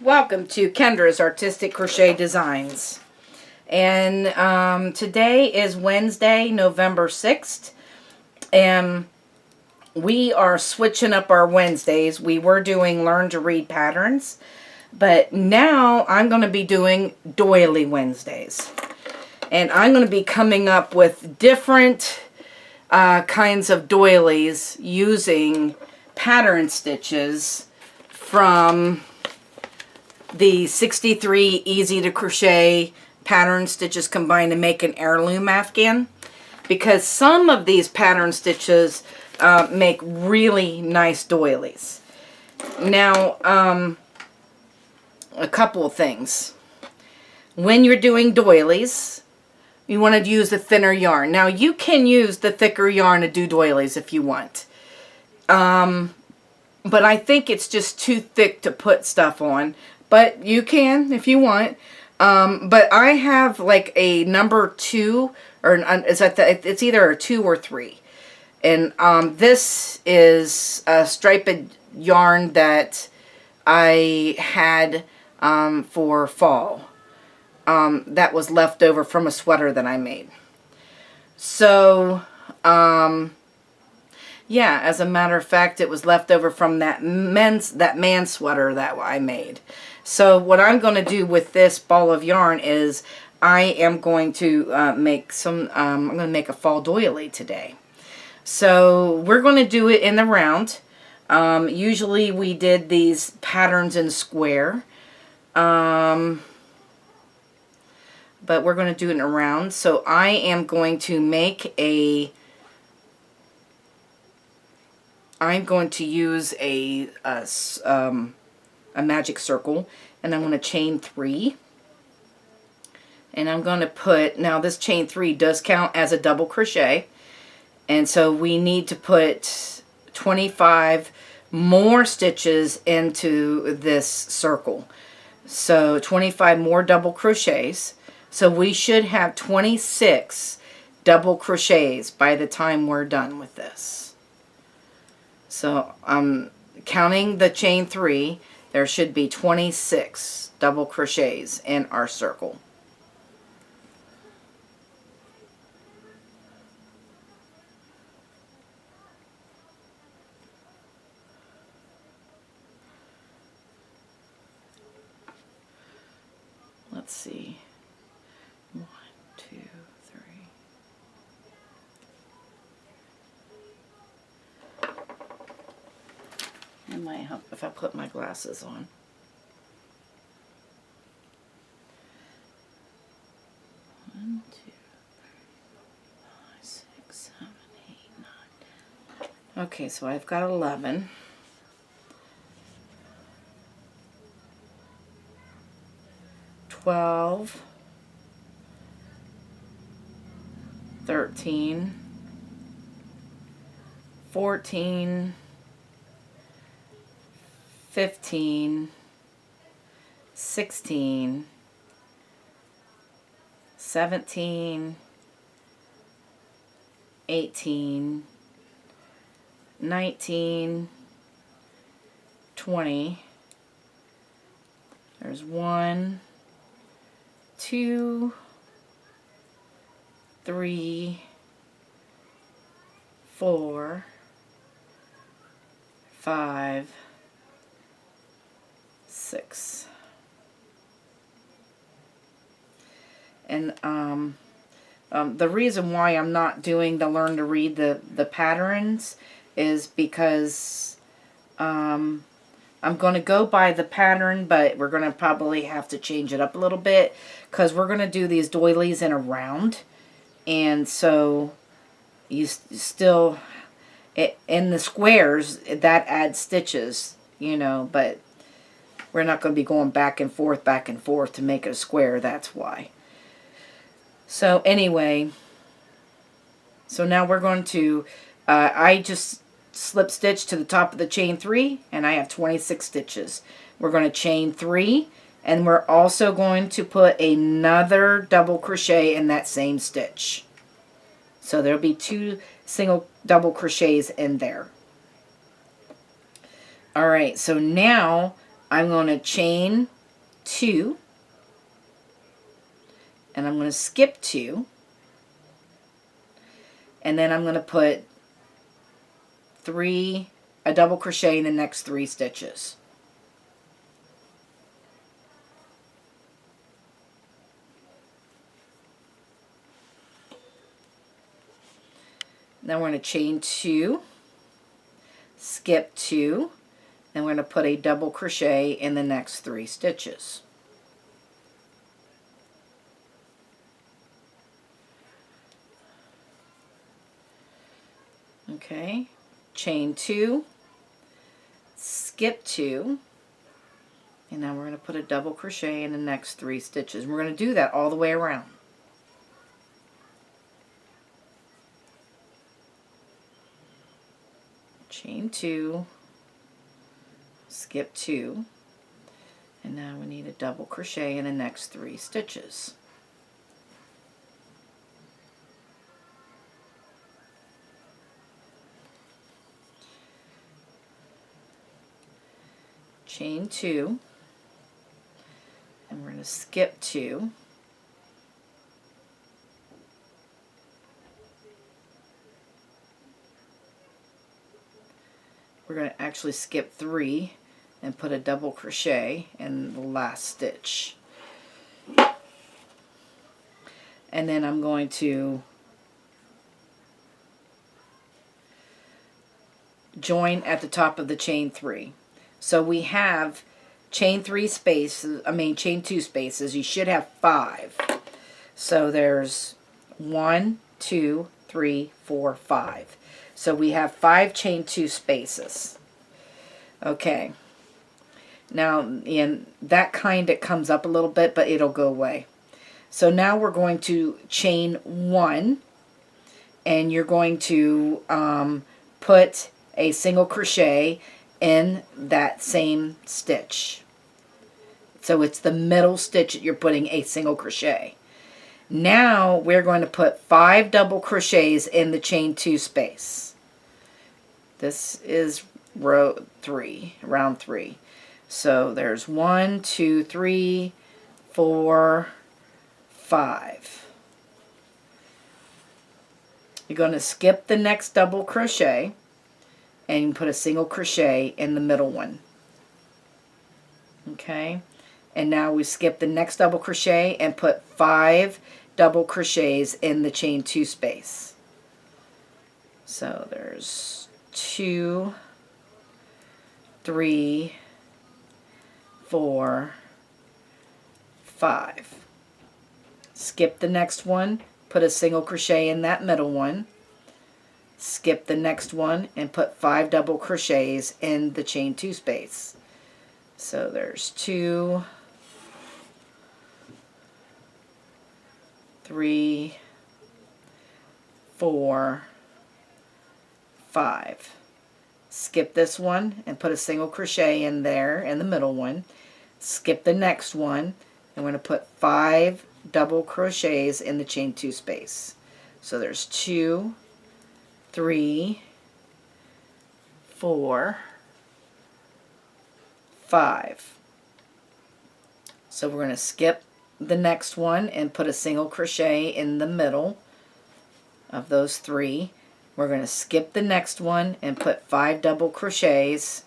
Welcome to Kendra's Artistic Crochet Designs. And today is Wednesday, November 6th. And we are switching up our Wednesdays. We were doing Learn to Read patterns. But now I'm going to be doing Doily Wednesdays. And I'm going to be coming up with different kinds of doilies using pattern stitches from the 63 Easy-To-Crochet pattern stitches combined to make an Heirloom Afghan, because some of these pattern stitches make really nice doilies. Now, a couple of things. When you're doing doilies, you want to use the thinner yarn. Now, you can use the thicker yarn to do doilies if you want. But I think it's just too thick to put stuff on. But you can if you want. But I have like a number 2, or it's either a 2 or 3. And this is a striped yarn that I had for fall. That was left over from a sweater that I made. So, yeah, as a matter of fact, it was left over from that man sweater that I made. So what I'm going to do with this ball of yarn is I am going to make I'm going to make a fall doily today. So we're going to do it in the round. Usually we did these patterns in square. But we're going to do it in a round. So I am going to make I'm going to use a magic circle, and I'm going to chain 3, and I'm going to put, now this chain 3 does count as a double crochet, and so we need to put 25 more stitches into this circle. So 25 more double crochets, so we should have 26 double crochets by the time we're done with this. So I'm counting the chain 3. There should be 26 double crochets in our circle. Let's see. 1, 2, 3. It might help if I put my glasses on. 1, 2, 3, 4, 5, 6, 7, 8, 9. Okay, so I've got 11. 12. 13. 14. 15, 16, 17, 18, 19, 20. There's 1, 2, 3, 4, 5, 6. And the reason why I'm not doing the Learn to Read the patterns is because I'm going to go by the pattern, but we're going to probably have to change it up a little bit because we're going to do these doilies in a round. And so you still, in the squares, that adds stitches, you know, but we're not going to be going back and forth to make it a square. That's why. So anyway, so now we're going to, I just slip stitch to the top of the chain 3, and I have 26 stitches. We're going to chain 3, and we're also going to put another double crochet in that same stitch. So there'll be 2 single double crochets in there. Alright, so now I'm going to chain 2, and I'm going to skip 2, and then I'm going to put a double crochet in the next 3 stitches. Then we're going to chain 2, skip 2, and we're going to put a double crochet in the next 3 stitches. Okay, chain 2, skip 2, and now we're going to put a double crochet in the next 3 stitches. We're going to do that all the way around. Chain 2, skip 2, and now we need a double crochet in the next 3 stitches. Chain 2, and we're going to skip 2, we're going to actually skip 3 and put a double crochet in the last stitch. And then I'm going to join at the top of the chain 3. So we have chain 2 spaces. You should have 5. So there's 1, 2, 3, 4, 5. So we have 5 chain 2 spaces. Okay. Now, in that kind, it comes up a little bit, but it'll go away. So now we're going to chain 1, and you're going to put a single crochet in that same stitch. So it's the middle stitch that you're putting a single crochet. Now we're going to put 5 double crochets in the chain 2 space. This is round 3. So there's 1, 2, 3, 4, 5. You're going to skip the next double crochet and put a single crochet in the middle one. Okay, and now we skip the next double crochet and put 5 double crochets in the chain 2 space. So there's 2, 3, 4, 5. Skip the next one, put a single crochet in that middle one. Skip the next one and put 5 double crochets in the chain 2 space. So there's 2, 3, 4, 5. Skip this one and put a single crochet in there in the middle one. Skip the next one, and we're going to put 5 double crochets in the chain 2 space. So there's 2, 3, 4, 5. So we're going to skip the next one and put a single crochet in the middle of those 3. We're going to skip the next one and put 5 double crochets.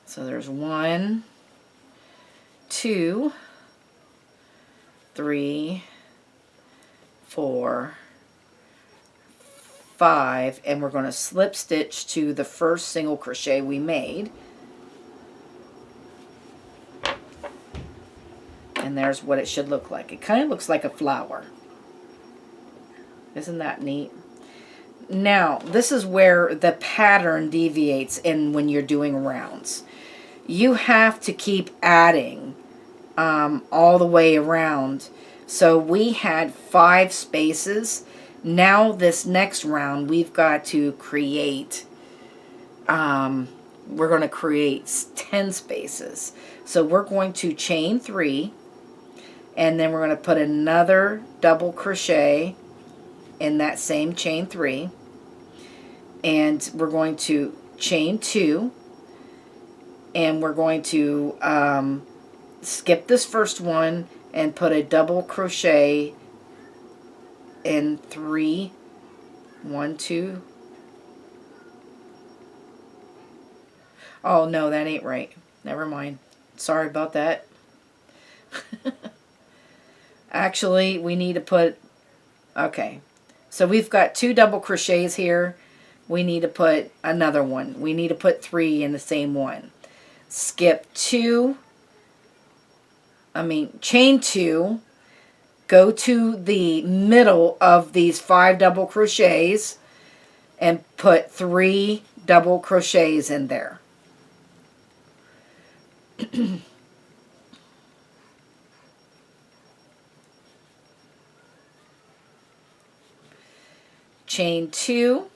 So there's 1, 2, 3, 4, 5, and we're going to slip stitch to the first single crochet we made. And there's what it should look like. It kind of looks like a flower. Isn't that neat? Now, this is where the pattern deviates in when you're doing rounds. You have to keep adding all the way around. So we had 5 spaces. Now this next round, we've got to create, we're going to create 10 spaces. So we're going to chain 3, and then we're going to put another double crochet in that same chain 3, and we're going to chain 2, and we're going to skip this first one and put a double crochet in 3, 1, 2. Oh no, that ain't right. Never mind. Sorry about that. Actually, we need to put, okay, so we've got 2 double crochets here. We need to put another one. We need to put 3 in the same one. Skip 2, chain 2, go to the middle of these 5 double crochets and put 3 double crochets in there. Chain 2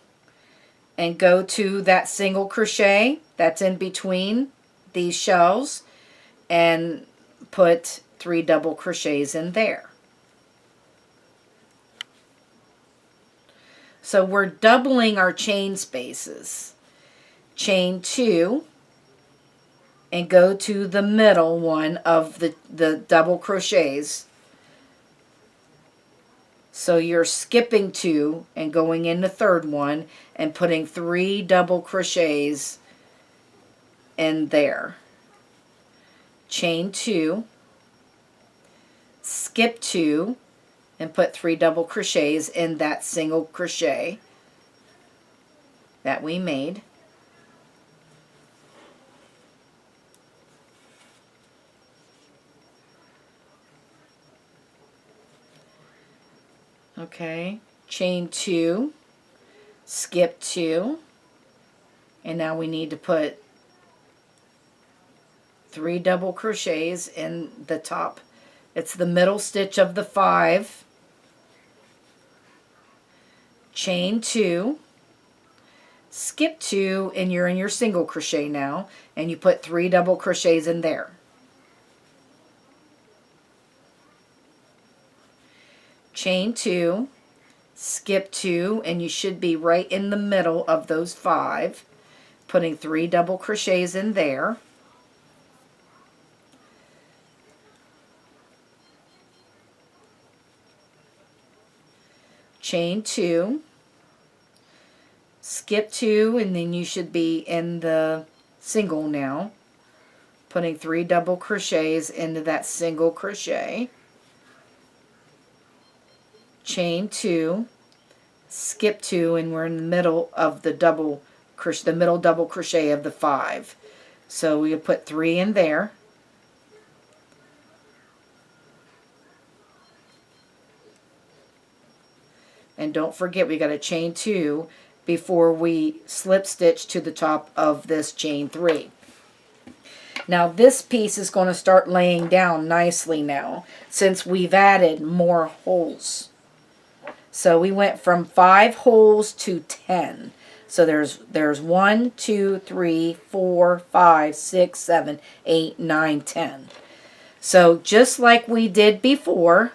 and go to that single crochet that's in between these shells and put 3 double crochets in there. So we're doubling our chain spaces. Chain 2 and go to the middle one of the double crochets. So you're skipping 2 and going in the third one and putting 3 double crochets in there. Chain 2, skip 2, and put 3 double crochets in that single crochet that we made. Okay, chain 2, skip 2, and now we need to put 3 double crochets in the top. It's the middle stitch of the 5. Chain 2, skip 2, and you're in your single crochet now, and you put 3 double crochets in there. Chain 2, skip 2, and you should be right in the middle of those 5, putting 3 double crochets in there. Chain 2, skip 2, and then you should be in the single now, putting 3 double crochets into that single crochet. Chain 2, skip 2, and we're in the middle of the middle double crochet of the 5. So we put 3 in there. And don't forget, we got to chain 2 before we slip stitch to the top of this chain 3. Now this piece is going to start laying down nicely now since we've added more holes. So we went from 5 holes to 10. So there's 1, 2, 3, 4, 5, 6, 7, 8, 9, 10. So just like we did before,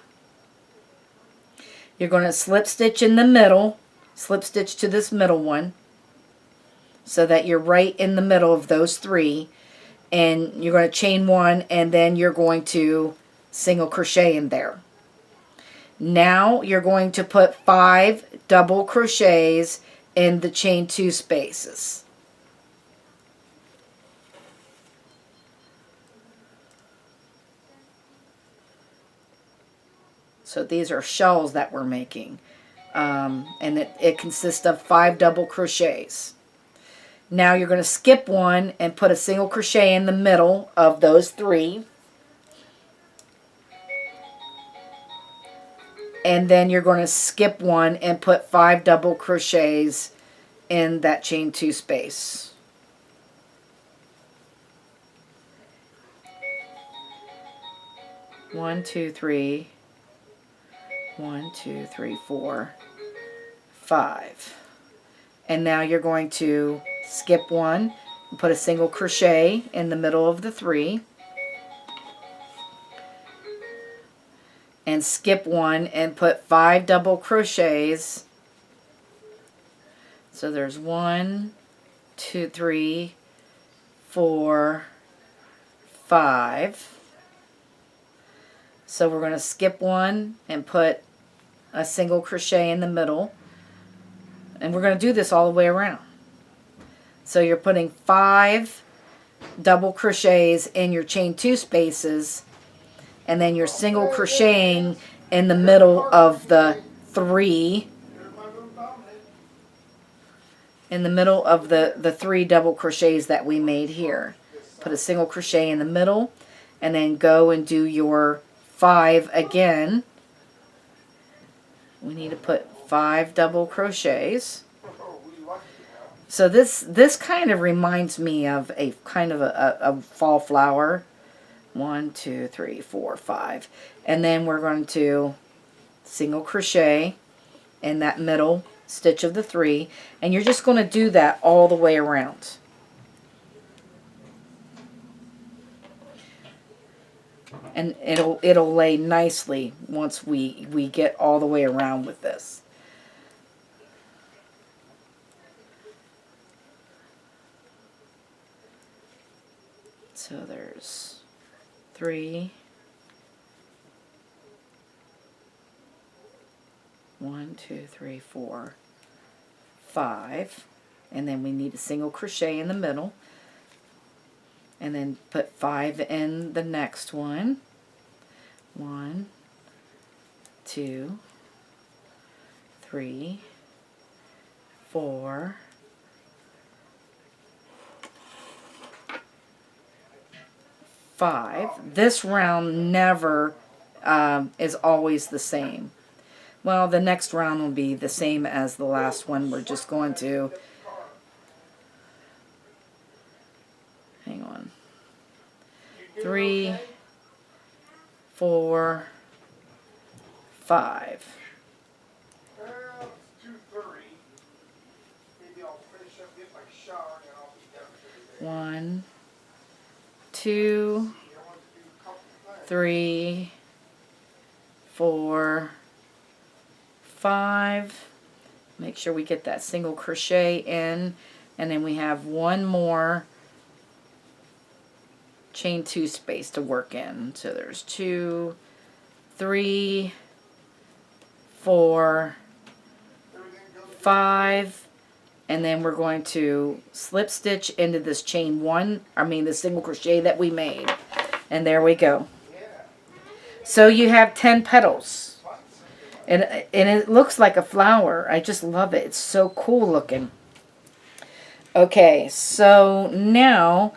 you're going to slip stitch in the middle, slip stitch to this middle one, so that you're right in the middle of those 3, and you're going to chain 1, and then you're going to single crochet in there. Now you're going to put 5 double crochets in the chain 2 spaces. So these are shells that we're making, and it consists of 5 double crochets. Now you're going to skip 1 and put a single crochet in the middle of those 3. And then you're going to skip 1 and put 5 double crochets in that chain 2 space. One, two, three. 1, 2, 3, 4, 5. And now you're going to skip 1 and put a single crochet in the middle of the 3. And skip 1 and put 5 double crochets. So there's 1, 2, 3, 4, 5. So we're going to skip one and put a single crochet in the middle. And we're going to do this all the way around. So you're putting 5 double crochets in your chain 2 spaces, and then you're single crocheting in the middle of the 3, in the middle of the 3 double crochets that we made here. Put a single crochet in the middle, and then go and do your 5 again. We need to put 5 double crochets. So this kind of reminds me of a kind of a fall flower. 1, 2, 3, 4, 5. And then we're going to single crochet in that middle stitch of the 3. And you're just going to do that all the way around. And it'll lay nicely once we get all the way around with this. So there's 3, 1, 2, 3, 4, 5, and then we need a single crochet in the middle, and then put 5 in the next one. 1, 2, 3, 4, 5. This round never is always the same. Well, the next round will be the same as the last one. We're just going to, hang on, 3, 4, 5. 1, 2, 3, 4, 5. Make sure we get that single crochet in, and then we have one more chain 2 space to work in. So there's 2, 3, 4, 5, and then we're going to slip stitch into this chain 1, the single crochet that we made, and there we go. So you have 10 petals, and it looks like a flower. I just love it. It's so cool looking. Okay, so now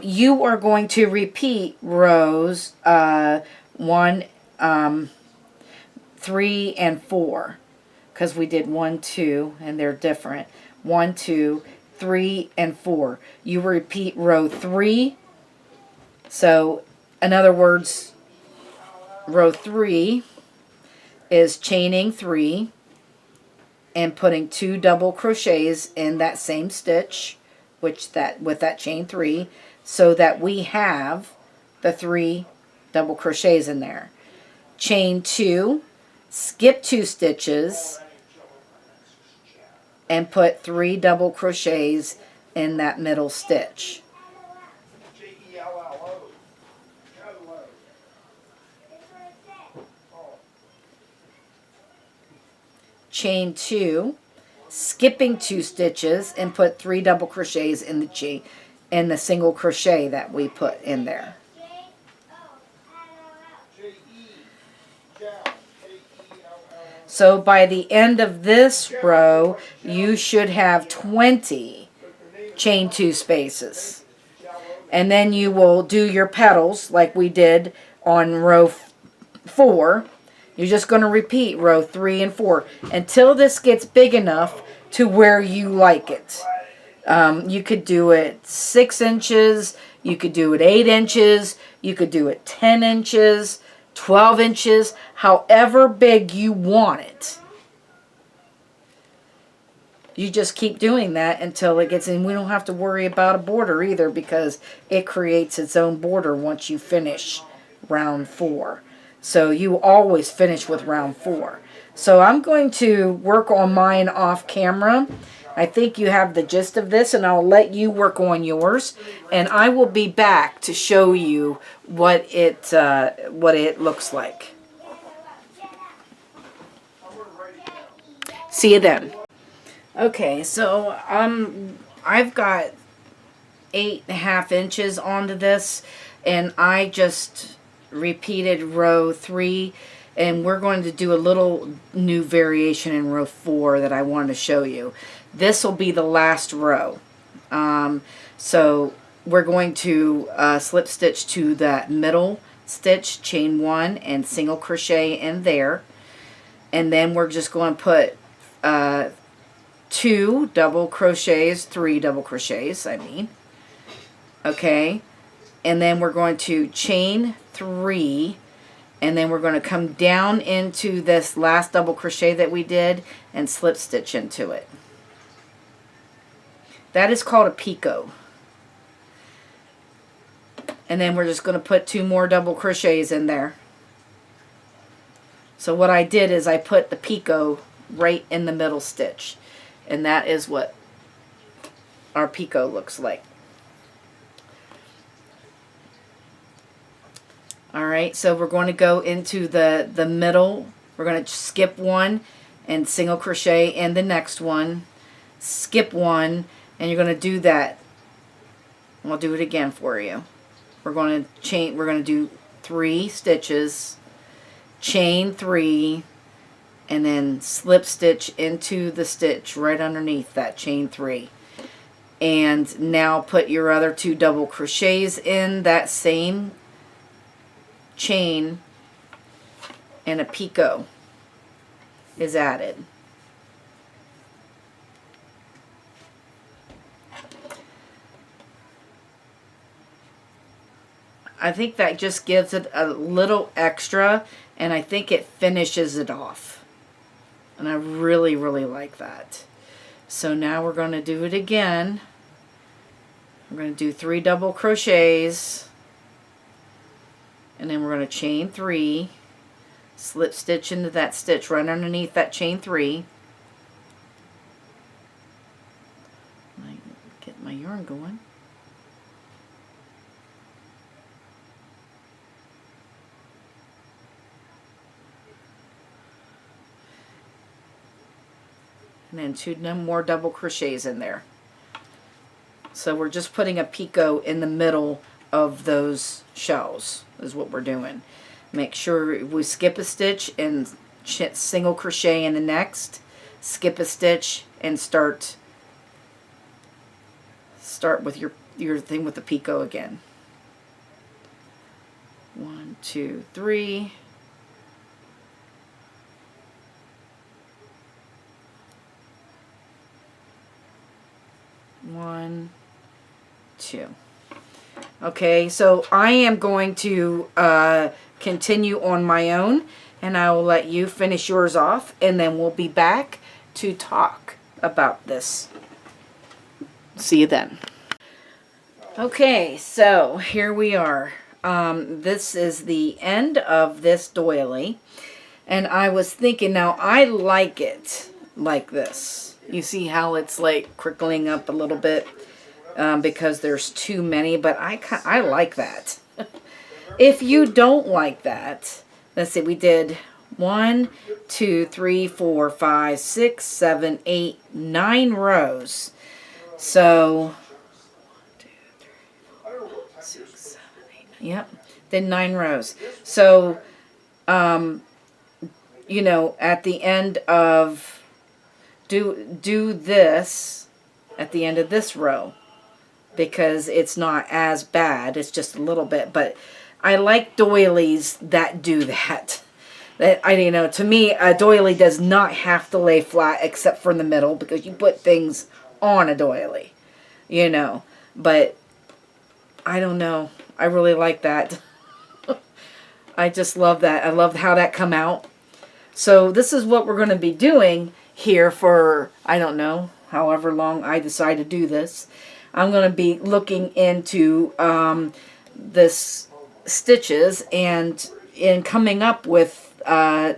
you are going to repeat rows 1, 3, and 4, because we did 1, 2, and they're different. 1, 2, 3, and 4. You repeat row 3. So, in other words, row 3 is chaining 3 and putting 2 double crochets in that same stitch, with that chain 3, so that we have the 3 double crochets in there. Chain 2, skip 2 stitches, and put 3 double crochets in that middle stitch. Chain 2, skipping 2 stitches, and put 3 double crochets in the single crochet that we put in there. So by the end of this row, you should have 20 chain 2 spaces. And then you will do your petals like we did on row 4. You're just going to repeat row 3 and 4 until this gets big enough to where you like it. You could do it 6 inches, you could do it 8 inches, you could do it 10 inches, 12 inches, however big you want it. You just keep doing that until it gets in. We don't have to worry about a border either, because it creates its own border once you finish round 4. So you always finish with round 4. So I'm going to work on mine off camera, I think you have the gist of this, and I'll let you work on yours, and I will be back to show you what it looks like. See you then. Okay, so I've got 8.5 inches onto this, and I just repeated row 3, and we're going to do a little new variation in row 4 that I wanted to show you. This will be the last row. So we're going to slip stitch to that middle stitch, chain 1, and single crochet in there, and then we're just going to put 2 double crochets, 3 double crochets, I mean. Okay, and then we're going to chain 3, and then we're going to come down into this last double crochet that we did and slip stitch into it. That is called a picot. And then we're just going to put 2 more double crochets in there. So what I did is I put the picot right in the middle stitch, and that is what our picot looks like. Alright, so we're going to go into the middle. We're going to skip 1 and single crochet in the next one. Skip 1, and you're going to do that. I'll do it again for you. We're going to do 3 stitches, chain 3, and then slip stitch into the stitch right underneath that chain 3. And now put your other 2 double crochets in that same chain, and a picot is added. I think that just gives it a little extra, and I think it finishes it off. And I really, really like that. So now we're going to do it again. We're going to do 3 double crochets, and then we're going to chain 3, slip stitch into that stitch right underneath that chain 3. Get my yarn going. And then 2 more double crochets in there. So we're just putting a picot in the middle of those shells is what we're doing. Make sure we skip a stitch and single crochet in the next, skip a stitch, and start with your thing with the picot again. 1, 2, 3. 1, 2. Okay, so I am going to continue on my own, and I will let you finish yours off, and then we'll be back to talk about this. See you then. Okay, so here we are. This is the end of this doily, and I was thinking, now I like it like this. You see how it's like crinkling up a little bit because there's too many, but I like that. If you don't like that, let's see, we did 1, 2, 3, 4, 5, 6, 7, 8, 9 rows. So 1, 2, 3, 4, 5, 6, 7, 8. Yep, then 9 rows. So you know, at the end of do this at the end of this row, because it's not as bad, it's just a little bit, but I like doilies that do that. You know, to me, a doily does not have to lay flat except for in the middle, because you put things on a doily, you know, but I don't know, I really like that. I just love that. I love how that come out. So this is what we're going to be doing here for, I don't know, however long I decide to do this. I'm going to be looking into this stitches and in coming up with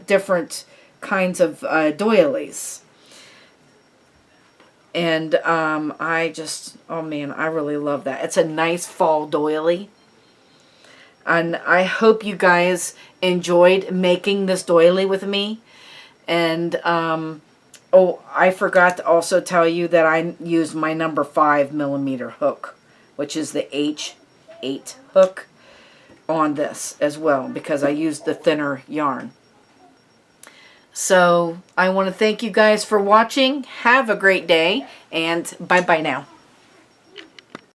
different kinds of doilies. And I just, oh man, I really love that. It's a nice fall doily. And I hope you guys enjoyed making this doily with me. And, oh, I forgot to also tell you that I used my number 5mm hook, which is the H8 hook on this as well, because I used the thinner yarn. So I want to thank you guys for watching. Have a great day, and bye-bye now.